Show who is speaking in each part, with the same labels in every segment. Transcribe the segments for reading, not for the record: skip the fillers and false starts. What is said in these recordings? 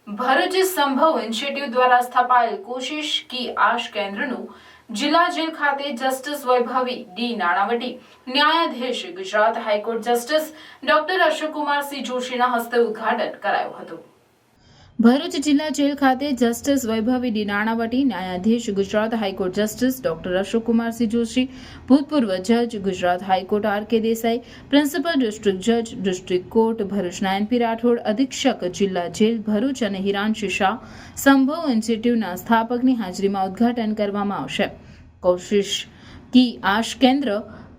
Speaker 1: ભરૂચ સંભવ ઇનિશિયેટિવ દ્વારા સ્થાપાયેલ કોશિશ કી આશ કેન્દ્રનું જિલ્લા જેલ ખાતે જસ્ટિસ વૈભવી ડી નાણાવટી, ન્યાયાધીશ Gujarat high court justice doctor Ashokkumar C જોશીના હસ્તે ઉદ્ઘાટન કરાયું હતું। ભરૂચ જિલ્લા જેલ ખાતે જસ્ટિસ વૈભવી ડી નાણાવટી, ન્યાયાધીશ Gujarat high court justice doctor Ashokkumar C Joshi, ભૂતપૂર્વ જજ Gujarat high court R.K.. Desai, principal district જજ ડિસ્ટ્રિક્ટ કોર્ટ ભરૂચના એન.પી. રાઠોડ, અધિક્ષક જિલ્લા જેલ ભરૂચ અને હિરાંશી શાહ સંભવ ઇન્સ્ટિટ્યૂટના સ્થાપકની હાજરીમાં ઉદ્ઘાટન કરવામાં આવશે। કોશિશ કી આશ કેન્દ્ર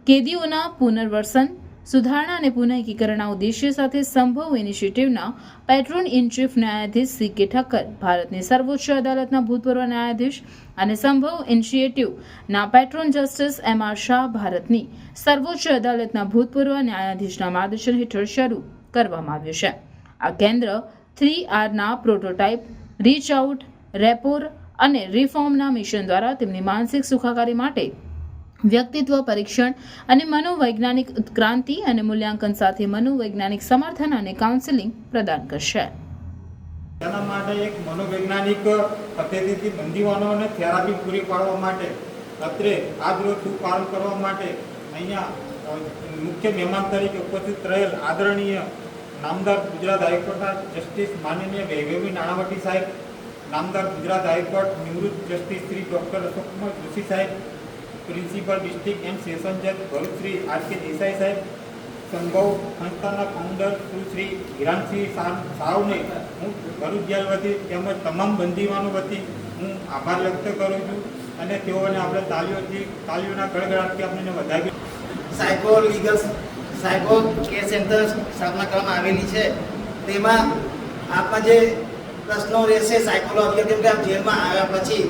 Speaker 1: કેદીઓના પુનર્વસન, સુધારણા અને પુનઃએકીકરણના ઉદ્દેશ્ય સાથે સંભવ ઇનિશિયેટિવના પેટ્રોન ઇન ચીફ ન્યાયાધીશ સી.કે. ઠક્કર, ભારતની સર્વોચ્ચ અદાલતના ભૂતપૂર્વ ન્યાયાધીશ, અને સંભવ ઇનિશિયેટિવના પેટ્રોન જસ્ટિસ એમ.આર. શાહ, ભારતની સર્વોચ્ચ અદાલતના ભૂતપૂર્વ ન્યાયાધીશના માર્ગદર્શન હેઠળ શરૂ કરવામાં આવ્યું છે। આ કેન્દ્ર 3Rના પ્રોટોટાઇપ, રીચ આઉટ, રેપોર અને રિફોર્મના મિશન દ્વારા તેમની માનસિક સુખાકારી માટે વ્યક્તિત્વ પરીક્ષણ અને મનોવૈજ્ઞાનિક ઉત્ક્રાંતિ અને મૂલ્યાંકન સાથે મનોવૈજ્ઞાનિક સમર્થન અને કાઉન્સેલિંગ પ્રદાન કરશે।
Speaker 2: તેના માટે એક મનોવૈજ્ઞાનિક પદ્ધતિથી બંદીવાનોને થેરાપી પૂરી પાડવા માટે અત્રે આજરોજ શુભારંભ કરવા માટે અહીંયા મુખ્ય મહેમાન તરીકે ઉપસ્થિત રહેલ આદરણીય નામદાર ગુજરાત હાઈકોર્ટના જસ્ટિસ માનનીય વૈભવી નાણાવટી સાહેબ, નામદાર ગુજરાત હાઈકોર્ટ નિવૃત્ત જસ્ટિસ શ્રી ડોક્ટર અશોકકુમાર જોશી સાહેબ, પ્રિન્સિપલ ડિસ્ટ્રિક્ટ એન્ડ સેશન જજ ભરૂચ શ્રી આર.કે. દેસાઈ સાહેબ, સંભવ સંસ્થાના ફાઉન્ડર શ્રી હિરાંશી શાહને હું ભરૂચ જેલ વતી તેમજ તમામ બંદીવાનો વતી હું આભાર વ્યક્ત કરું છું અને તેઓને આપણે તાલીઓના ગડગડાટથી આપણે વધાવી।
Speaker 3: Psycho legal psycho care centre સ્થાપના કરવામાં આવેલી છે। તેમાં આપના જે પ્રશ્નો રહેશે સાયકોલોજીકલ, કેમ કે આપ જેલમાં આવ્યા પછી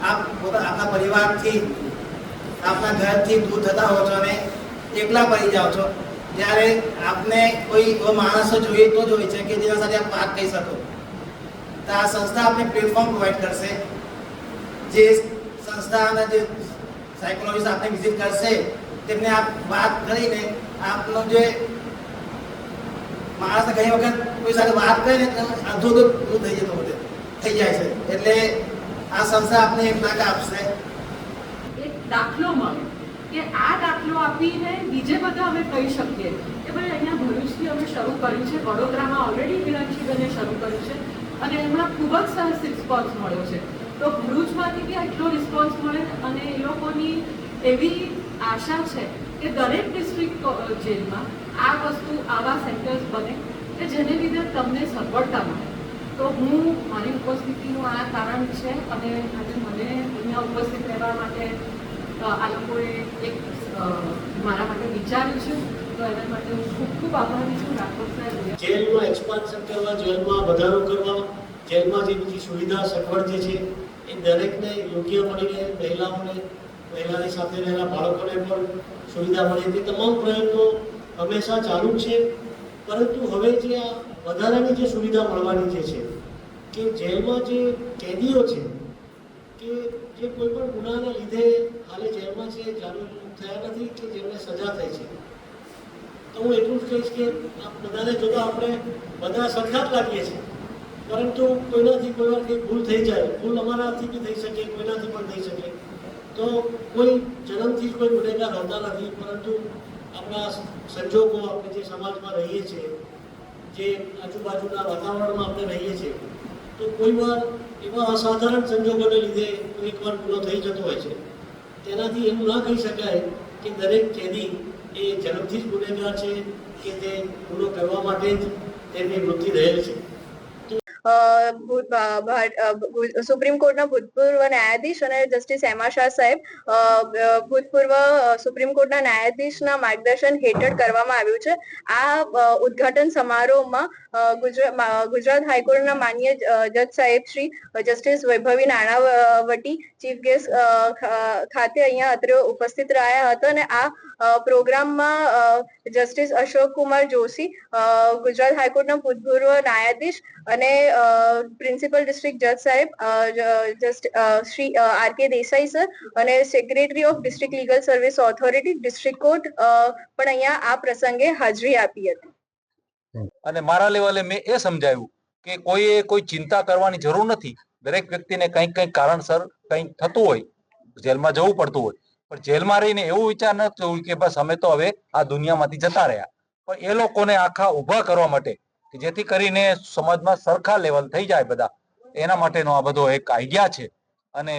Speaker 3: આપ આપના પરિવારથી, આપના ઘરથી દૂર થતા હો છો અને એકલા પડી જાઓ છો, ત્યારે આપને કોઈ એવો માણસો જોઈએ તો જ હોય છે કે જેના સાથે આપ વાત કહી શકો। તો આ સંસ્થા આપને પ્લેટફોર્મ પ્રોવાઈડ કરશે। જે સંસ્થાના જે સાયકોલોજીસ્ટ આપને વિઝિટ કરશે તેમને આપ વાત કરીને આપનો જે માણસ ઘણી વખત કોઈ સાથે વાત કરીને અધૂરું થઈ જતો બધે થઈ જાય છે, એટલે આ સંસ્થા આપને એક તક આપશે।
Speaker 4: એક દાખલો મળે કે આ દાખલો આપીને બીજે બધા અમે કહી શકીએ કે ભાઈ અહીંયા ભરૂચથી અમે શરૂ કર્યું છે, વડોદરામાં ઓલરેડી વિરાંશીબેને શરૂ કર્યું છે અને એમના ખૂબ જ સરસ રિસ્પોન્સ મળ્યો છે। તો ભરૂચમાંથી બી એટલો રિસ્પોન્સ મળે અને એ લોકોની એવી આશા છે કે દરેક ડિસ્ટ્રિક્ટ જેલમાં આ વસ્તુ, આવા સેન્ટર્સ બને કે જેને લીધે તમને સગવડતા મળે। તો હું મારી ઉપસ્થિતિનું આ કારણ છે અને આજે મને અહીંયા ઉપસ્થિત રહેવા માટે આ લોકોએ એક મારા માટે વિચાર્યું છે, તો એના માટે હું ખૂબ ખૂબ આભારી છું રાઠોડ સાહેબ।
Speaker 5: જેલમાં એક્સપાન્શન કરવા, જેલમાં વધારો કરવા, જેલમાં જે બીજી સુવિધા સગવડ જે છે એ દરેકને યોગ્ય મળી રહે, મહિલાની સાથે રહેલા બાળકોને પણ સુવિધા મળે, તે તમામ પ્રયત્નો હંમેશા ચાલુ છે। પરંતુ હવે જે આ વધારાની જે સુવિધા મળવાની જે છે કે જેલમાં જે કેદીઓ છે કે જે કોઈ પણ ગુનાના લીધે હાલે જેલમાં છે, જામીન થયા નથી કે જેમને સજા થઈ છે, તો હું એટલું જ કહીશ કે આ બધાને જોતા આપણે બધા સરખા જ લાગીએ છીએ, પરંતુ કોઈનાથી કોઈ વાર કંઈ ભૂલ થઈ જાય, ભૂલ અમારાથી બી થઈ શકે, કોઈનાથી પણ થઈ શકે। તો કોઈ જન્મથી જ કોઈ ગુનેગાર હોતા નથી, પરંતુ આપણા સંજોગો, આપણે જે સમાજમાં રહીએ છીએ, જે આજુબાજુના વાતાવરણમાં આપણે રહીએ છીએ, તો કોઈ વાર એવા અસાધારણ સંજોગોને લીધે એક વાર ગુનો થઈ જતો હોય છે। તેનાથી એવું ના કહી શકાય કે દરેક કેદી એ જન્મથી જ ગુનેગાર છે કે તે ગુનો કરવા માટે જ તેની વૃત્તિ રહેલ છે।
Speaker 6: સુપ્રીમ કોર્ટના ભૂતપૂર્વ ન્યાયાધીશ અને જસ્ટિસ એમ.આર. શાહ સાહેબ ભૂતપૂર્વ સુપ્રીમ કોર્ટના ન્યાયાધીશના માર્ગદર્શન હેઠળ કરવામાં આવ્યું છે। આ ઉદ્ઘાટન સમારોહમાં ગુજરાત હાઈકોર્ટના માનનીય જજ સાહેબ શ્રી જસ્ટિસ વૈભવી નાણાવટી ચીફ ગેસ્ટ ખાતે અહીંયા અત્રે ઉપસ્થિત રહ્યા હતા અને આ પ્રોગ્રામમાં જસ્ટિસ અશોકકુમાર જોશી, ગુજરાત હાઈકોર્ટના ભૂતપૂર્વ ન્યાયાધીશ અને પ્રિન્સિપલ ડિસ્ટ્રિક્ટ જજ સાહેબ શ્રી આર.કે. દેસાઈ સર અને secretary of district legal service authority district court પણ અહીંયા આ પ્રસંગે હાજરી આપી હતી।
Speaker 7: અને મારા લેવલે મેં એ સમજાવ્યું કે કોઈ ચિંતા કરવાની જરૂર નથી. દરેક વ્યક્તિને કંઈક કારણસર કંઈક થતું હોય, જેલમાં જવું પડતું હોય, પણ જેલમાં રહીને એવું વિચાર ન થવું કે બસ અમે તો હવે આ દુનિયામાંથી જતા રહ્યા. પણ એ લોકોને આખા ઊભા કરવા માટે, કે જેથી કરીને સમાજમાં સરખા લેવલ થઈ જાય બધા, એના માટેનો આ બધો એક આઈડિયા છે. અને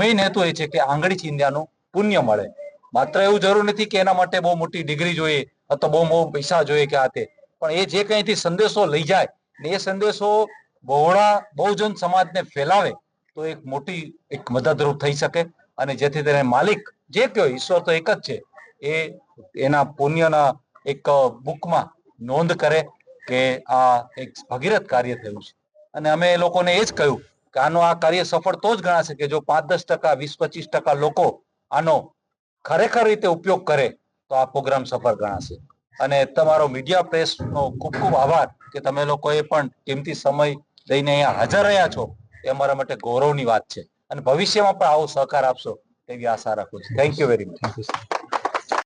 Speaker 7: મેઇન હેતુ એ છે કે આંગળી ચીંધ્યાનું પુણ્ય મળે. માત્ર એવું જરૂર નથી કે એના માટે બહુ મોટી ડિગ્રી જોઈએ અથવા બહુ પૈસા જોઈએ કે આ તે, પણ એ જે કંઈથી સંદેશો લઈ જાય ને એ સંદેશો બહુજન સમાજને ફેલાવે તો એક મોટી મદદરૂપ થઈ શકે. અને જેથી તેને માલિક જે કયો, ઈશ્વર તો એક જ છે, એ એના પુણ્યના એક બુકમાં નોંધ કરે કે આ એક ભગીરથ કાર્ય થયું છે. અને અમે એ લોકોને એ જ કહ્યું કે આનો આ કાર્ય સફળ તો જ ગણાશે કે જો 5-10%, 20-25% લોકો આનો ખરેખર રીતે ઉપયોગ કરે તો આ પ્રોગ્રામ સફળ ગણાશે. અને તમારો મીડિયા પ્રેસનો ખૂબ ખૂબ આભાર કે તમે લોકોએ પણ કિંમતી સમય લઈને અહીંયા હાજર રહ્યા છો. એ અમારા માટે ગૌરવની વાત છે અને ભવિષ્યમાં પણ આવો સહકાર આપશો એવી આશા રાખું છું. Thank you very much.